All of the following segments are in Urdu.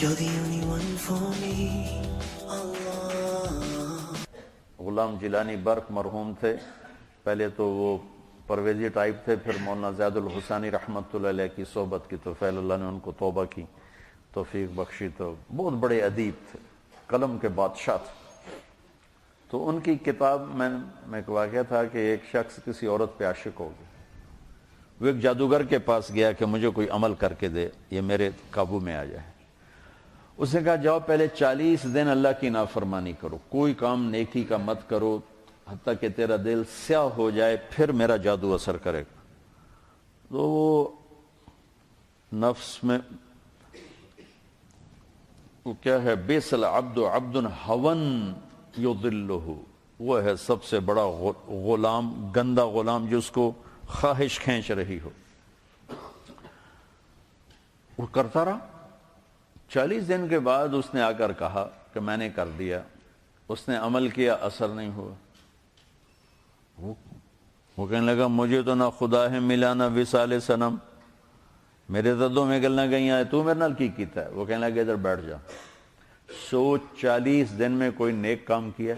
You're the only one for me, Allah. Ghulam Jilani برق مرحوم تھے، پہلے تو وہ پرویزی ٹائپ تھے، پھر مولانا زید الحسانی رحمۃ اللہ علیہ کی صحبت کی تو فیل اللہ نے ان کو توبہ کی توفیق بخشی، تو بہت بڑے ادیب تھے، قلم کے بادشاہ تھے۔ تو ان کی کتاب میں ایک واقعہ تھا کہ ایک شخص کسی عورت پہ عاشق ہو گیا، وہ ایک جادوگر کے پاس گیا کہ مجھے کوئی عمل کر کے دے، یہ میرے قابو میں آ جائے۔ اس نے کہا جاؤ پہلے 40 دن اللہ کی نافرمانی کرو، کوئی کام نیکی کا مت کرو حتیٰ کہ تیرا دل سیاہ ہو جائے، پھر میرا جادو اثر کرے گا۔ تو وہ نفس میں وہ کیا ہے، بیس العبد عبد ہون یضلہ، وہ ہے سب سے بڑا غلام، گندا غلام جس کو خواہش کھینچ رہی ہو۔ وہ کرتا رہا، 40 دن کے بعد اس نے آ کر کہا کہ میں نے کر دیا، اس نے عمل کیا، اثر نہیں ہوا۔ وہ کہنے لگا مجھے تو نہ خدا ہے ملا نہ وصال صنم، میرے تو دو میں گلنا گئی ہیں، تو میرے نال کی کیتا ہے؟ وہ کہنے لگا ادھر بیٹھ جا، سوچ 40 دن میں کوئی نیک کام کیا؟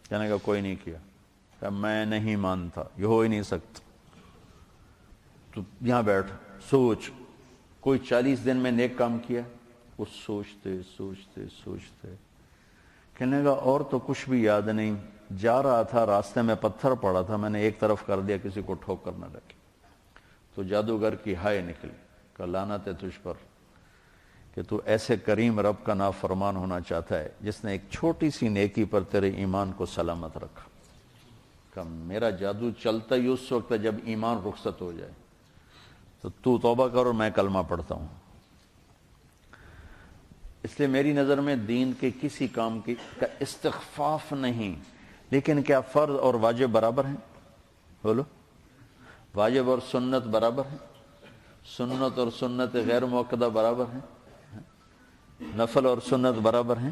کہنے لگا کوئی نہیں کیا۔ کہ میں نہیں مانتا، یہ ہو ہی نہیں سکتا، تو یہاں بیٹھ سوچ کوئی 40 دن میں نیک کام کیا؟ وہ سوچتے سوچتے سوچتے کہنے لگا اور تو کچھ بھی یاد نہیں، جا رہا تھا راستے میں پتھر پڑا تھا، میں نے ایک طرف کر دیا کسی کو ٹھوکر نہ لگی۔ تو جادوگر کی ہائے نکلی کہ لعنت ہے تجھ پر کہ تو ایسے کریم رب کا نافرمان ہونا چاہتا ہے جس نے ایک چھوٹی سی نیکی پر تیرے ایمان کو سلامت رکھا۔ کہ میرا جادو چلتا ہی اس وقت جب ایمان رخصت ہو جائے، تو توبہ کر اور میں کلمہ پڑھتا ہوں۔ اس لیے میری نظر میں دین کے کسی کام کا استخفاف نہیں، لیکن کیا فرض اور واجب برابر ہیں؟ بولو، واجب اور سنت برابر ہیں؟ سنت اور سنت غیر موقدہ برابر ہیں؟ نفل اور سنت برابر ہیں؟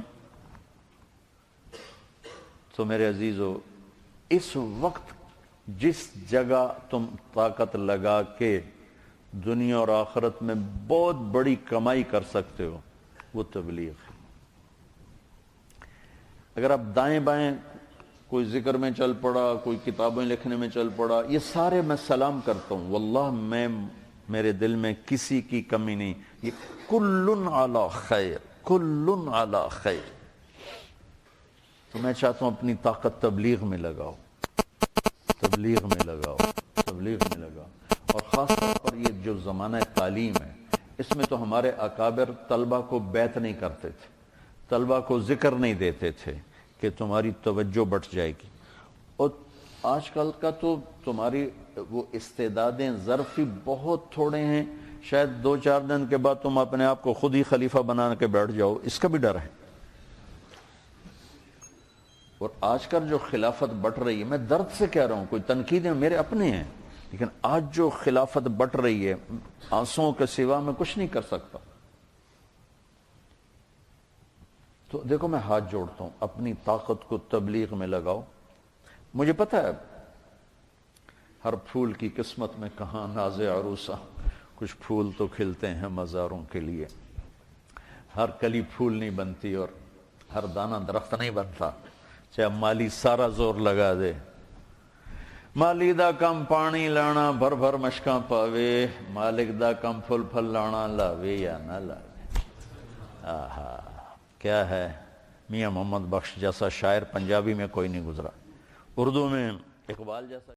تو میرے عزیزو، اس وقت جس جگہ تم طاقت لگا کے دنیا اور آخرت میں بہت بڑی کمائی کر سکتے ہو وہ تبلیغ ہے۔ اگر آپ دائیں بائیں کوئی ذکر میں چل پڑا، کوئی کتابیں لکھنے میں چل پڑا، یہ سارے میں سلام کرتا ہوں، واللہ میرے دل میں کسی کی کمی نہیں، یہ کلن علی خیر، کلن علی خیر۔ تو میں چاہتا ہوں اپنی طاقت تبلیغ میں لگاؤ، تبلیغ میں لگاؤ، تبلیغ میں لگاؤ۔ اور خاص طور پر یہ جو زمانہ تعلیم ہے، اس میں تو ہمارے اکابر طلبہ کو بیعت نہیں کرتے تھے، طلبہ کو ذکر نہیں دیتے تھے کہ تمہاری توجہ بٹ جائے گی۔ اور آج کل کا تو تمہاری وہ استعدادیں ظرفی بہت تھوڑے ہیں، شاید 2-4 دن کے بعد تم اپنے آپ کو خود ہی خلیفہ بنا کے بیٹھ جاؤ، اس کا بھی ڈر ہے۔ اور آج کل جو خلافت بٹ رہی ہے، میں درد سے کہہ رہا ہوں، کوئی تنقیدیں میرے اپنے ہیں، لیکن آج جو خلافت بٹ رہی ہے آنسوں کے سوا میں کچھ نہیں کر سکتا۔ تو دیکھو میں ہاتھ جوڑتا ہوں، اپنی طاقت کو تبلیغ میں لگاؤ۔ مجھے پتہ ہے ہر پھول کی قسمت میں کہاں ناز عروسہ، کچھ پھول تو کھلتے ہیں مزاروں کے لیے، ہر کلی پھول نہیں بنتی اور ہر دانہ درخت نہیں بنتا، چاہے مالی سارا زور لگا دے۔ مالی دا کم پانی لانا بھر بھر مشکاں پاوے، مالک دا کم پھل پھل لانا لاوے یا نہ لاوے۔ آہا کیا ہے، میاں محمد بخش جیسا شاعر پنجابی میں کوئی نہیں گزرا، اردو میں اقبال جیسا